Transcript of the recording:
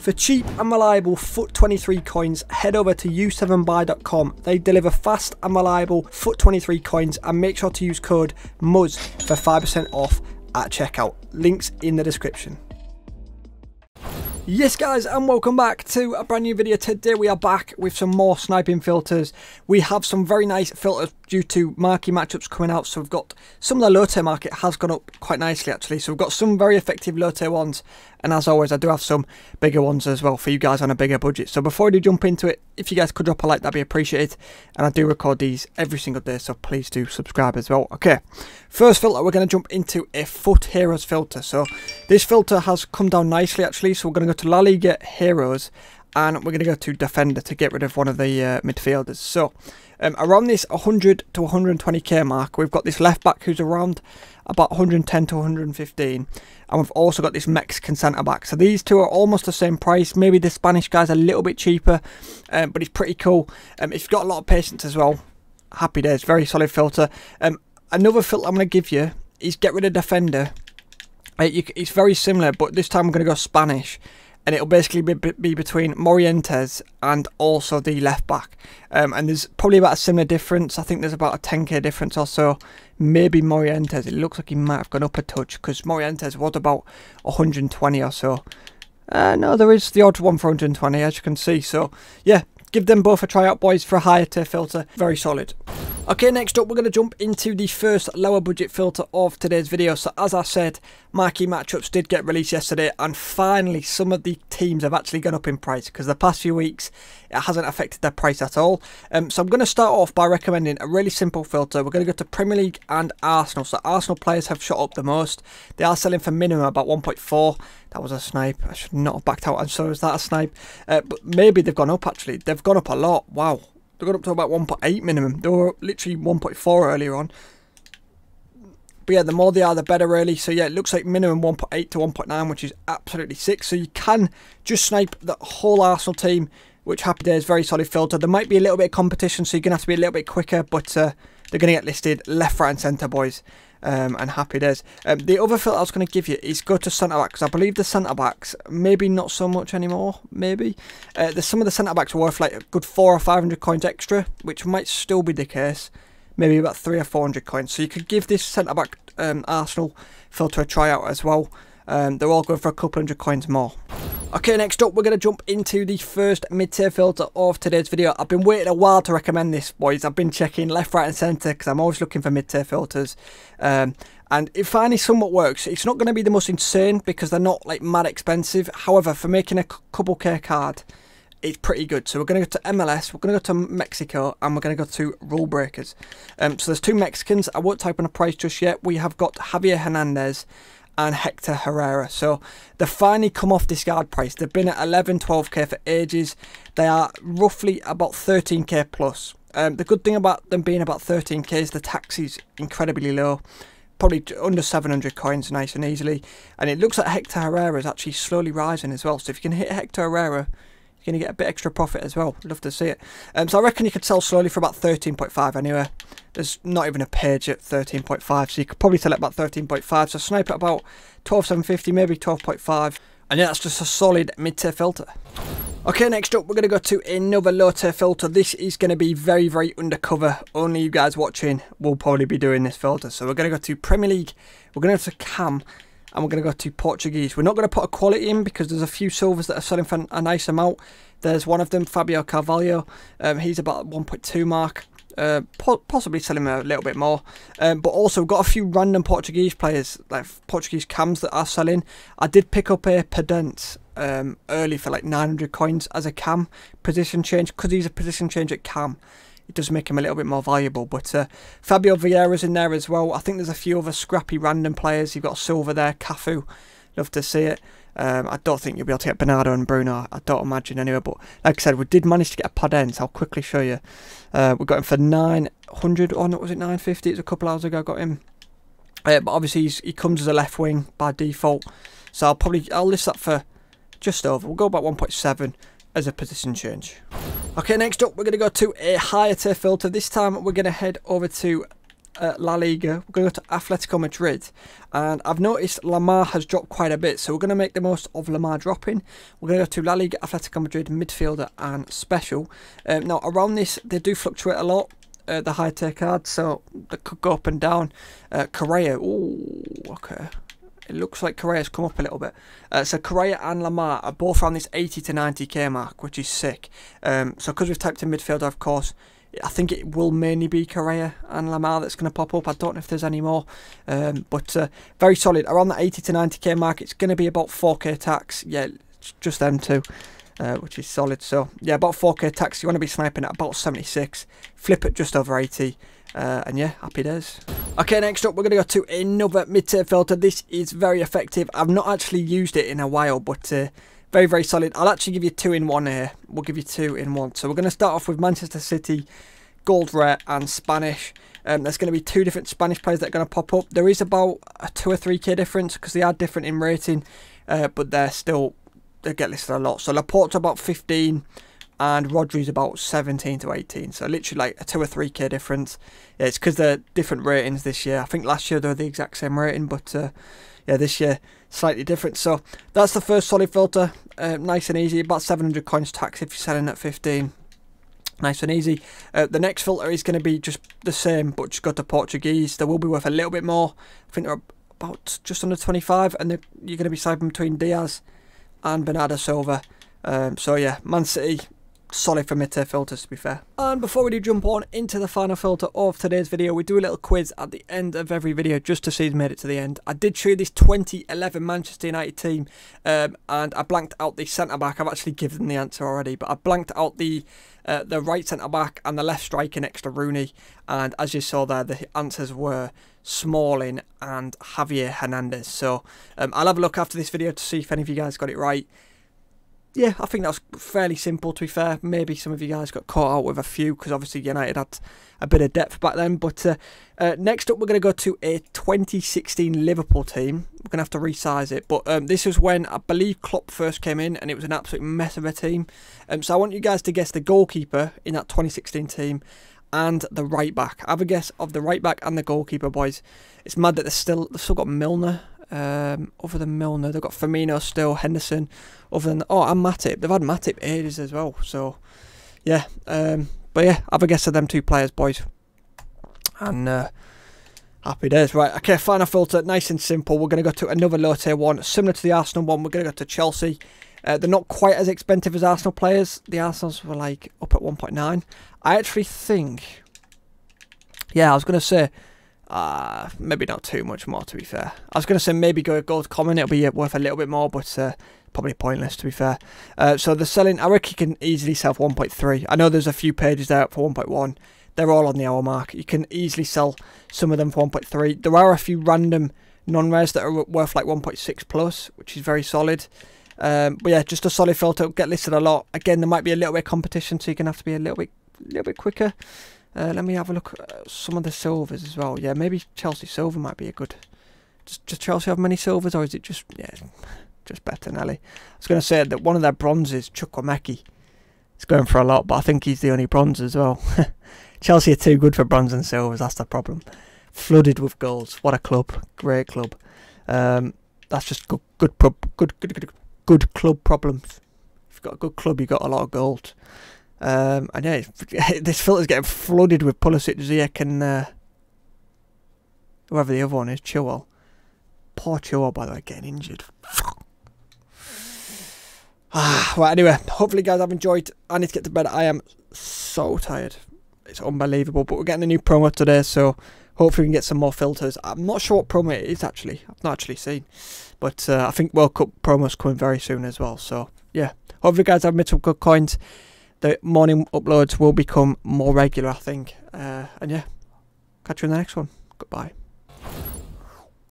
For cheap and reliable FUT23 coins, head over to u7buy.com. They deliver fast and reliable FUT23 coins, and make sure to use code MUZZ for 5% off at checkout. Links in the description. Yes guys, and welcome back to a brand new video. Today we are back with some more sniping filters. We have some very nice filters due to marquee matchups coming out. So we've got some of the low tier market has gone up quite nicely actually. So we've got some very effective low tier ones, and as always I do have some bigger ones as well for you guys on a bigger budget. So before we do jump into it, if you guys could drop a like, that'd be appreciated. And I do record these every single day, so please do subscribe as well. Okay, first filter, we're going to jump into a FUT Heroes filter. So this filter has come down nicely actually. So we're going to go to La Liga Heroes, and we're going to go to Defender to get rid of one of the midfielders. So around this 100 to 120k mark, we've got this left back who's around about 110 to 115, and we've also got this Mexican centre back. So these two are almost the same price. Maybe the Spanish guy's a little bit cheaper, but it's pretty cool. If you've got a lot of patience as well, happy days. Very solid filter. Another filter I'm going to give you is get rid of Defender. It's very similar, but this time I'm going to go Spanish, and it'll basically be between Morientes and also the left back. And there's probably about a similar difference. I think there's about a 10k difference or so. Maybe Morientes, it looks like he might have gone up a touch, because Morientes was about 120 or so. No, there is the odd one for 120, as you can see. So yeah, give them both a try out, boys, for a higher tier filter. Very solid. Okay, next up we're going to jump into the first lower budget filter of today's video. So as I said, marquee matchups did get released yesterday, and finally some of the teams have actually gone up in price, because the past few weeks it hasn't affected their price at all. So I'm going to start off by recommending a really simple filter. We're going to go to Premier League and Arsenal. So Arsenal players have shot up the most. They are selling for minimum about 1.4. That was a snipe. I should not have backed out, and so is that a snipe. But maybe they've gone up actually. They've gone up a lot. Wow. They got up to about 1.8 minimum. They were literally 1.4 earlier on. But yeah, the more they are, the better really. So yeah, it looks like minimum 1.8 to 1.9, which is absolutely sick. So you can just snipe the whole Arsenal team, which happy days, very solid filter. There might be a little bit of competition, so you're going to have to be a little bit quicker, but they're going to get listed left, right and centre, boys. And happy days. The other filter I was going to give you is go to centre backs. I believe the centre backs, maybe not so much anymore. Maybe some of the centre backs are worth like a good 400 or 500 coins extra, which might still be the case. Maybe about 300 or 400 coins. So you could give this centre back Arsenal filter a try out as well. They're all going for a couple hundred coins more. Okay, next up we're going to jump into the first mid-tier filter of today's video. I've been waiting a while to recommend this, boys. I've been checking left, right and centre, because I'm always looking for mid-tier filters. And it finally somewhat works. It's not going to be the most insane, because they're not like mad expensive. However, for making a couple K card, it's pretty good. So we're going to go to MLS, we're going to go to Mexico, and we're going to go to Rule Breakers. So there's two Mexicans. I won't type in a price just yet. We have got Javier Hernandez and Hector Herrera. So they've finally come off discard price. They've been at 11, 12k for ages. They are roughly about 13k plus. The good thing about them being about 13k is the tax is incredibly low. Probably under 700 coins nice and easily. And it looks like Hector Herrera is actually slowly rising as well. So if you can hit Hector Herrera, you're going to get a bit extra profit as well. Love to see it. So I reckon you could sell slowly for about 13.5 anyway. There's not even a page at 13.5, so you could probably sell it about 13.5. So snipe at about 12,750, maybe 12.5. And yeah, that's just a solid mid-tier filter. Okay, next up we're going to go to another low-tier filter. This is going to be very, very undercover. Only you guys watching will probably be doing this filter. So we're going to go to Premier League, we're going to go to Cam, and we're going to go to Portuguese. We're not going to put a quality in, because there's a few silvers that are selling for a nice amount. There's one of them, Fabio Carvalho. He's about 1.2 mark. Possibly selling a little bit more. But also we've got a few random Portuguese players, like Portuguese cams, that are selling. I did pick up a Pedant early for like 900 coins as a cam position change, because he's a position change at cam. It does make him a little bit more valuable. But Fabio Vieira's in there as well. I think there's a few other scrappy random players. You've got Silva there, Cafu. Love to see it. I don't think you'll be able to get Bernardo and Bruno. I don't imagine anyway. But like I said, we did manage to get a Padens. I'll quickly show you. We got him for 900. Oh, no, was it 950? It was a couple hours ago I got him. But obviously he comes as a left wing by default. So I'll list that for just over. We'll go about 1.7 as a position change. Okay, next up we're going to go to a higher tier filter. This time we're going to head over to La Liga. We're going to go to Atletico Madrid, and I've noticed Lamar has dropped quite a bit, so we're going to make the most of Lamar dropping. We're going to go to La Liga, Atletico Madrid, midfielder and special. Now around this, they do fluctuate a lot, the high tier cards, so they could go up and down. Correa, ooh, okay. It looks like Correa's come up a little bit. So Correa and Lamar are both around this 80 to 90k mark, which is sick. So because we've typed in midfielder, of course, I think it will mainly be Correa and Lamar that's going to pop up. I don't know if there's any more. But very solid. Around the 80 to 90k mark, it's going to be about 4k tax. Yeah, it's just them two, which is solid. So, yeah, about 4k tax. You want to be sniping at about 76. Flip at just over 80. And yeah, happy days. Okay, next up we're going to go to another mid-tier filter. This is very effective. I've not actually used it in a while, but very, very solid. I'll actually give you 2 in 1 here. We'll give you 2 in 1. So we're going to start off with Manchester City, Gold Rare and Spanish. There's going to be 2 different Spanish players that are going to pop up. There is about a 2 or 3k difference because they are different in rating, but they get listed a lot. So Laporte's about 15 and Rodri's about 17 to 18. So literally like a 2 or 3k difference. Yeah, it's because they're different ratings this year. I think last year they were the exact same rating, but yeah, this year slightly different. So that's the first solid filter. Nice and easy. About 700 coins tax if you're selling at 15. Nice and easy. The next filter is going to be just the same, but just go to Portuguese. They will be worth a little bit more. I think they're about just under 25, and you're going to be sniping between Diaz and Bernardo Silva. So yeah, Man City, solid for mid-tier filters, to be fair. And before we do jump on into the final filter of today's video, we do a little quiz at the end of every video just to see who's made it to the end. I did show you this 2011 Manchester United team, and I blanked out the centre-back. I've actually given the answer already, but I blanked out the right centre-back and the left striker next to Rooney, and as you saw there, the answers were Smalling and Javier Hernandez. So I'll have a look after this video to see if any of you guys got it right. Yeah, I think that was fairly simple, to be fair. Maybe some of you guys got caught out with a few, because obviously United had a bit of depth back then. But next up, we're going to go to a 2016 Liverpool team. We're going to have to resize it. But this was when, I believe, Klopp first came in, and it was an absolute mess of a team. So I want you guys to guess the goalkeeper in that 2016 team and the right back. Have a guess of the right back and the goalkeeper, boys. It's mad that they've still got Milner. Other than Milner, they've got Firmino still, Henderson, other than, oh, and Matip. They've had Matip ages as well, so yeah. But yeah, have a guess of them 2 players, boys, and happy days. Right, okay, final filter, nice and simple. We're going to go to another low tier one, similar to the Arsenal one. We're going to go to Chelsea. They're not quite as expensive as Arsenal players. The Arsenals were like up at 1.9. I actually think, yeah, I was going to say, maybe not too much more, to be fair. I was going to say maybe go gold common, it'll be worth a little bit more, but probably pointless, to be fair. So the selling, I reckon you can easily sell for 1.3. I know there's a few pages there up for 1.1. They're all on the hour mark. You can easily sell some of them for 1.3. There are a few random non-rares that are worth like 1.6 plus, which is very solid. But yeah, just a solid filter. It'll get listed a lot. Again, there might be a little bit of competition, so you're gonna have to be a little bit quicker. Let me have a look at some of the silvers as well. Yeah, maybe Chelsea silver might be a good. Does Chelsea have many silvers, or is it just, yeah, just Bettinelli? I was going to say that one of their bronzes, Chukwuemeka, is going for a lot, but I think he's the only bronze as well. Chelsea are too good for bronze and silvers. That's the problem. Flooded with golds. What a club! Great club. That's just good club problems. If you've got a good club, you've got a lot of gold. And yeah, this filter's getting flooded with Pulisic, Ziyech, and whoever the other one is, Chilwell. Poor Chilwell, by the way, getting injured. Well, anyway, hopefully you guys have enjoyed. I need to get to bed. I am so tired. It's unbelievable. But we're getting a new promo today, so hopefully we can get some more filters. I'm not sure what promo it is, actually. I've not actually seen. But I think World Cup promo's coming very soon as well. So, yeah. Hopefully you guys have made some good coins. The morning uploads will become more regular, I think. And yeah, catch you in the next one. Goodbye.